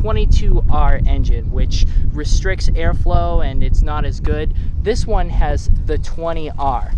22R engine, which restricts airflow and it's not as good. This one has the 20R.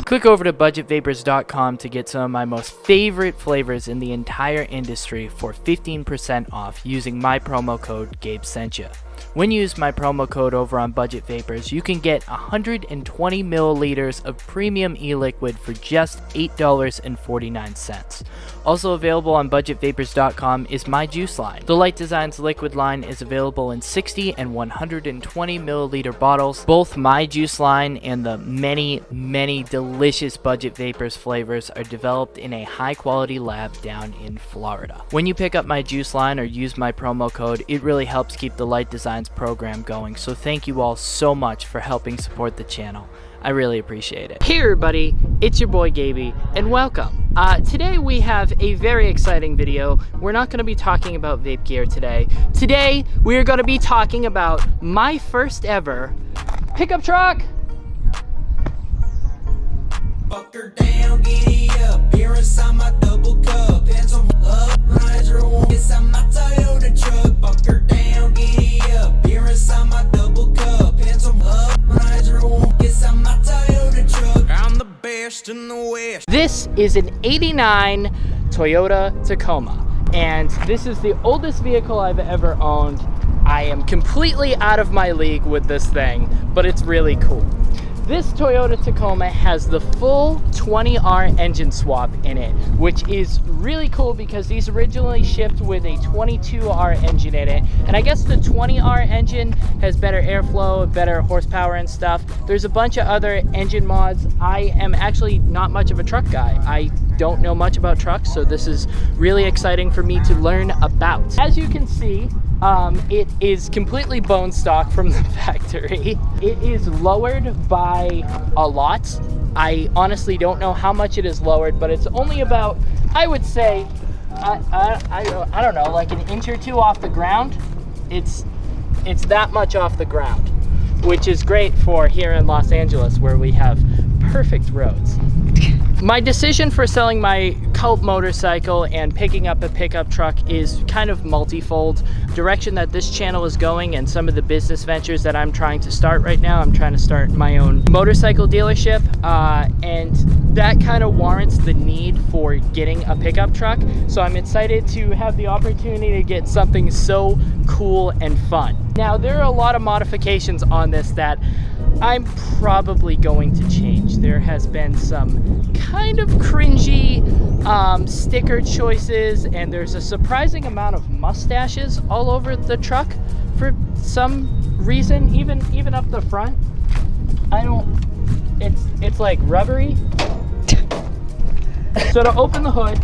Click over to budgetvapors.com to get some of my most favorite flavors in the entire industry for 15% off using my promo code GabeSentya. When you use my promo code over on Budget Vapors, you can get 120 milliliters of premium e-liquid for just $8.49. Also available on budgetvapors.com is my juice line. The Light Designs liquid line is available in 60 and 120 milliliter bottles. Both my juice line and the many delicious Budget Vapors flavors are developed in a high quality lab down in Florida. When you pick up my juice line or use my promo code, it really helps keep the Light Designs program going, so thank you all so much for helping support the channel. I really appreciate it. Hey everybody, it's your boy Gaby, and welcome. Today we have a very exciting video. We're not going to be talking about vape gear today. Today we're going to be talking about my first ever pickup truck. Fuck her down, giddy up, beer inside my double cup, hands on up, rider one, inside my Toyota truck. Fuck her down, giddy up, beer inside my double cup, hands on up, rider one, inside my Toyota truck. I'm the best in the West. This is an '89 Toyota Tacoma, and this is the oldest vehicle I've ever owned. I am completely out of my league with this thing, but it's really cool. This Toyota Tacoma has the full 20R engine swap in it, which is really cool because these originally shipped with a 22R engine in it. And I guess the 20R engine has better airflow, better horsepower and stuff. There's a bunch of other engine mods. I am actually not much of a truck guy. I don't know much about trucks, so this is really exciting for me to learn about. As you can see, it is completely bone stock from the factory. It is lowered by a lot. I honestly don't know how much it is lowered, but it's only about, I would say, I don't know, like an inch or two off the ground. It's that much off the ground, which is great for here in Los Angeles where we have perfect roads. My decision for selling my cult motorcycle and picking up a pickup truck is kind of multifold. Direction that this channel is going and some of the business ventures that I'm trying to start right now. I'm trying to start my own motorcycle dealership, and that kind of warrants the need for getting a pickup truck. So I'm excited to have the opportunity to get something so cool and fun. Now, there are a lot of modifications on this that I'm probably going to change. There has been some kind of cringy sticker choices, and there's a surprising amount of mustaches all over the truck for some reason, even up the front. It's like rubbery. So to open the hood,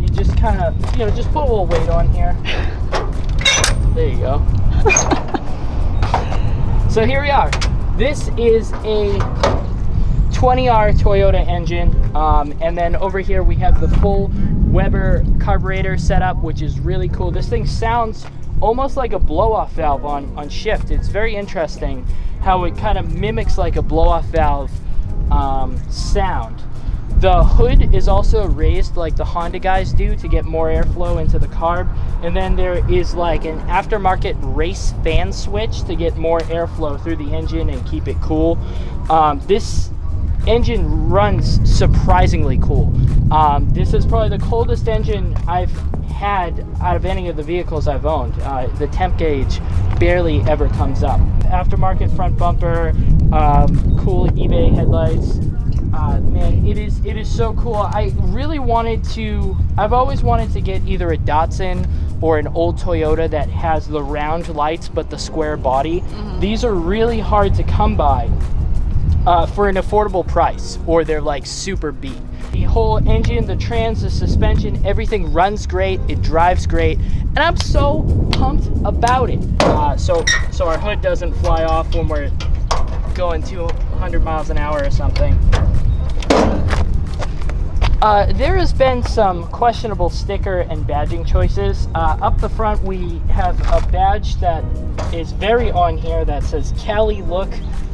you just kind of, just put a little weight on here. There you go. So here we are. This is a 20R Toyota engine, and then over here we have the full Weber carburetor setup, which is really cool. This thing sounds almost like a blow-off valve on shift. It's very interesting how it kind of mimics like a blow-off valve sound. The hood is also raised like the Honda guys do to get more airflow into the carb. And then there is like an aftermarket race fan switch to get more airflow through the engine and keep it cool. This engine runs surprisingly cool. This is probably the coldest engine I've had out of any of the vehicles I've owned. The temp gauge barely ever comes up. Aftermarket front bumper, cool eBay headlights. Man, it is so cool. I've always wanted to get either a Datsun or an old Toyota that has the round lights but the square body. These are really hard to come by for an affordable price, or they're like super beat. The whole engine, the trans, the suspension, everything runs great, it drives great, and I'm so pumped about it. So our hood doesn't fly off when we're going 200 miles an hour or something. There has been some questionable sticker and badging choices. Up the front, we have a badge that is very on here that says Cali Look,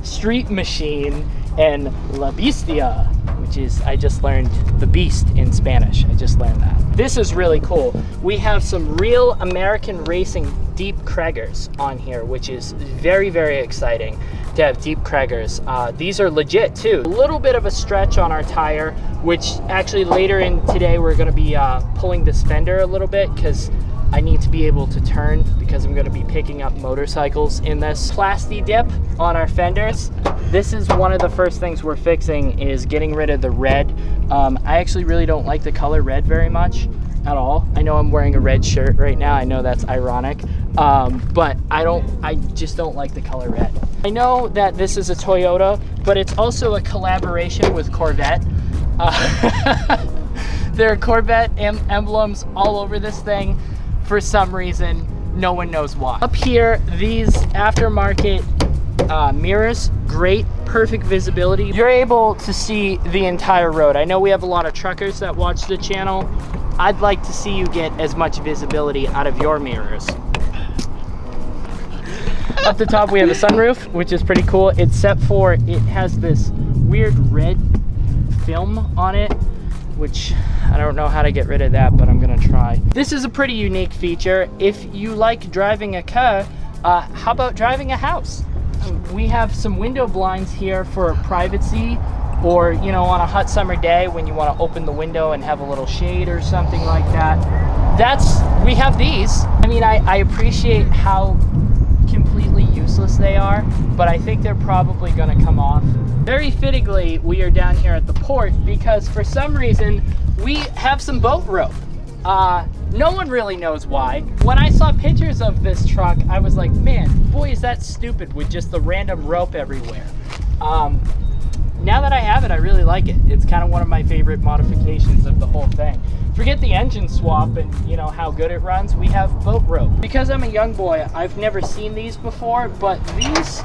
Street Machine, and La Bestia, which is, I just learned the beast in Spanish. I just learned that. This is really cool. We have some real American racing deep Craigers on here, which is very, very exciting to have deep Craigers. These are legit too. A little bit of a stretch on our tire, which actually later in today we're gonna be pulling this fender a little bit because I need to be able to turn because I'm gonna be picking up motorcycles in this. Plasti dip on our fenders. This is one of the first things we're fixing, is getting rid of the red. I actually really don't like the color red very much at all. I know I'm wearing a red shirt right now. I know that's ironic, but I just don't like the color red. I know that this is a Toyota, but it's also a collaboration with Corvette. There are Corvette emblems all over this thing for some reason. No one knows why. Up here, these aftermarket mirrors, great, perfect visibility. You're able to see the entire road. I know we have a lot of truckers that watch the channel. I'd like to see you get as much visibility out of your mirrors. Up the top we have a sunroof, which is pretty cool, except for it has this weird red film on it, which I don't know how to get rid of that, but I'm gonna try. This is a pretty unique feature. If you like driving a car, how about driving a house? We have some window blinds here for privacy, or you know, on a hot summer day when you want to open the window and have a little shade or something like that. We have these. I mean, I appreciate how completely useless they are, but I think they're probably going to come off. Very fittingly, we are down here at the port because for some reason we have some boat rope. No one really knows why. When I saw pictures of this truck, I was like, man, boy, is that stupid with just the random rope everywhere. Now that I have it, I really like it. It's kind of one of my favorite modifications of the whole thing. Forget the engine swap and you know how good it runs, we have boat rope. Because I'm a young boy, I've never seen these before, but these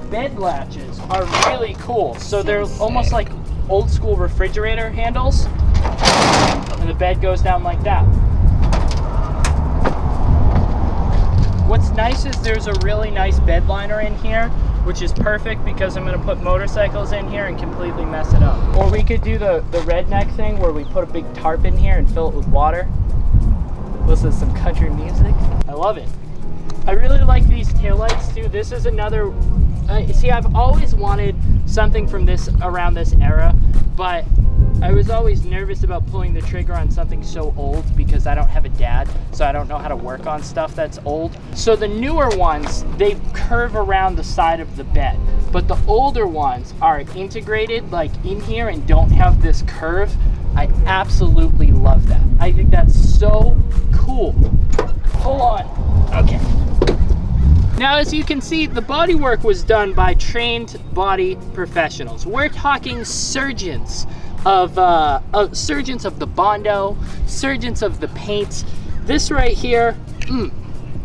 bed latches are really cool. So they're almost like old school refrigerator handles. And the bed goes down like that. What's nice is there's a really nice bed liner in here, which is perfect because I'm going to put motorcycles in here and completely mess it up. Or we could do the redneck thing where we put a big tarp in here and fill it with water. Listen to some country music. I love it. I really like these taillights too. This is another, see, I've always wanted something from this around this era, but I was always nervous about pulling the trigger on something so old because I don't have a dad, so I don't know how to work on stuff that's old. So the newer ones, they curve around the side of the bed, but the older ones are integrated like in here and don't have this curve. I absolutely love that. I think that's so cool. Full on. Okay. Now, as you can see, the bodywork was done by trained body professionals. We're talking surgeons of the Bondo, surgeons of the paint. This right here,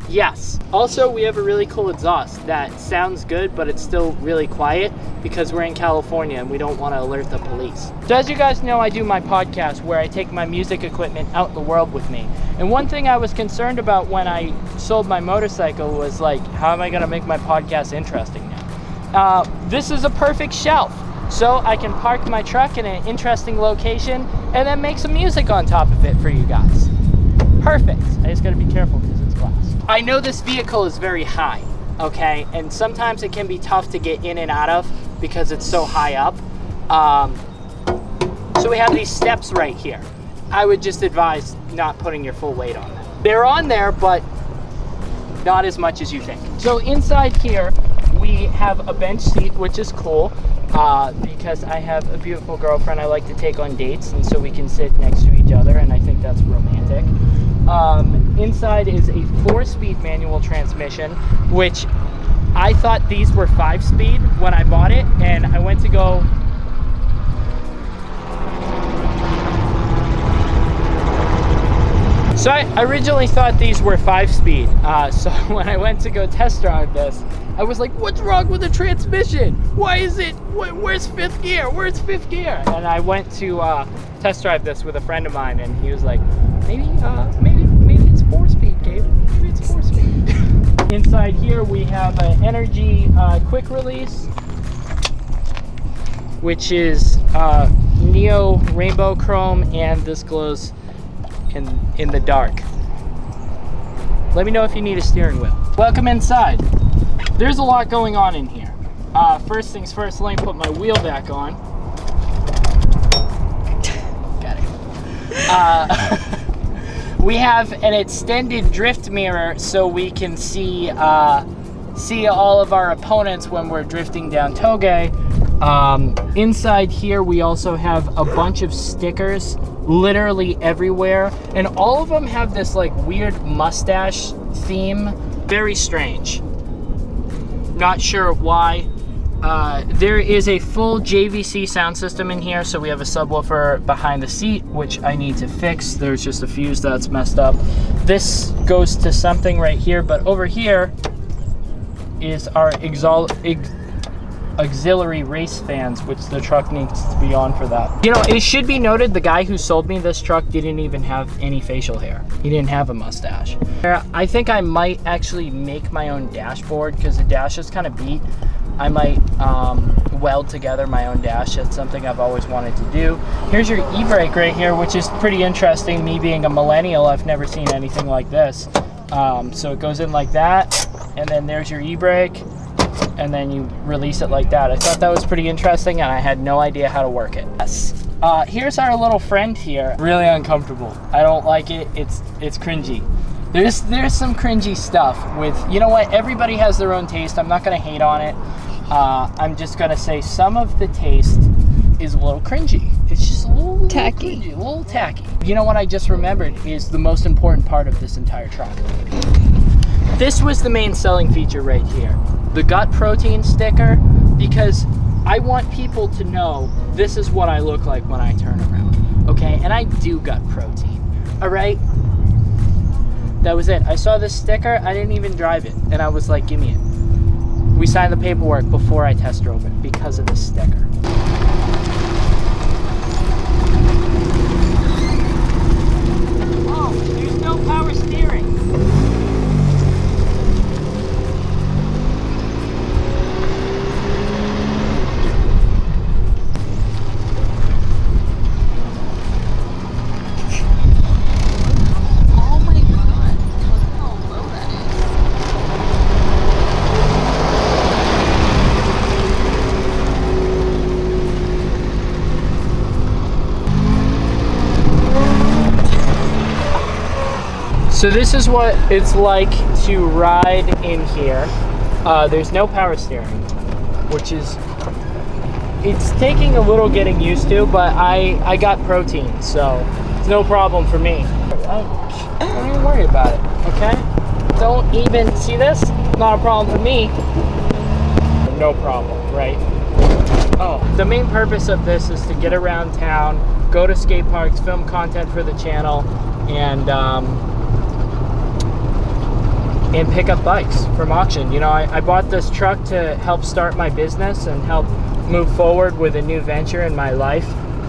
yes. Also, we have a really cool exhaust that sounds good, but it's still really quiet because we're in California and we don't want to alert the police. So as you guys know, I do my podcast where I take my music equipment out in the world with me. And one thing I was concerned about when I sold my motorcycle was like, how am I going to make my podcast interesting now? This is a perfect shelf. So I can park my truck in an interesting location and then make some music on top of it for you guys. Perfect. I just gotta be careful because it's glass. I know this vehicle is very high, okay? And sometimes it can be tough to get in and out of because it's so high up. So we have these steps right here. I would just advise not putting your full weight on them. They're on there, but not as much as you think. So inside here, we have a bench seat, which is cool. Because I have a beautiful girlfriend I like to take on dates, and so we can sit next to each other, and I think that's romantic. Inside is a 4-speed manual transmission, which I thought these were 5-speed when I bought it, and I went to go So I originally thought these were 5-speed. So when I went to go test drive this, I was like, what's wrong with the transmission? Why is it, where's 5th gear? Where's 5th gear? And I went to test drive this with a friend of mine, and he was like, maybe it's 4-speed, Gabe. Maybe it's 4-speed. Inside here we have an energy quick release, which is neo rainbow chrome, and this glows in the dark. Let me know if you need a steering wheel. Welcome inside. There's a lot going on in here. First things first, let me put my wheel back on. Got it. We have an extended drift mirror so we can see all of our opponents when we're drifting down Toge. Inside here we also have a bunch of stickers literally everywhere, and all of them have this like weird mustache theme. Very strange. Not sure why. There is a full JVC sound system in here, so we have a subwoofer behind the seat, which I need to fix. There's just a fuse that's messed up. This goes to something right here, but over here is our auxiliary race fans, which the truck needs to be on for that. You know, it should be noted, the guy who sold me this truck didn't even have any facial hair. He didn't have a mustache. I think I might actually make my own dashboard because the dash is kind of beat. I might weld together my own dash. That's something I've always wanted to do. Here's your e-brake right here, which is pretty interesting. Me being a millennial, I've never seen anything like this. So it goes in like that, and then there's your e-brake, and then you release it like that. I thought that was pretty interesting, and I had no idea how to work it. Yes. Here's our little friend here. Really uncomfortable. I don't like it. It's cringy. There's some cringy stuff with, you know what, everybody has their own taste. I'm not gonna hate on it. I'm just gonna say some of the taste is a little cringy. It's just a little tacky. Cringy, a little tacky. You know what I just remembered is the most important part of this entire truck. This was the main selling feature right here. The gut protein sticker, because I want people to know this is what I look like when I turn around, okay? And I do gut protein, all right? That was it. I saw this sticker, I didn't even drive it, and I was like, give me it. We signed the paperwork before I test drove it because of this sticker. Oh, there's no power steering. So this is what it's like to ride in here. There's no power steering, which is, it's taking a little getting used to, but I got protein, so it's no problem for me. Don't even worry about it, okay? Don't even, see this? Not a problem for me. No problem, right? Oh, the main purpose of this is to get around town, go to skate parks, film content for the channel, and pick up bikes from auction. You know, I bought this truck to help start my business and help move forward with a new venture in my life.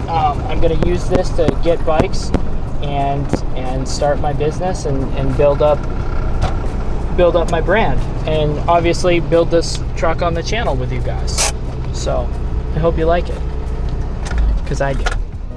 I'm going to use this to get bikes and start my business and build up my brand, and obviously build this truck on the channel with you guys. So I hope you like it, because I do.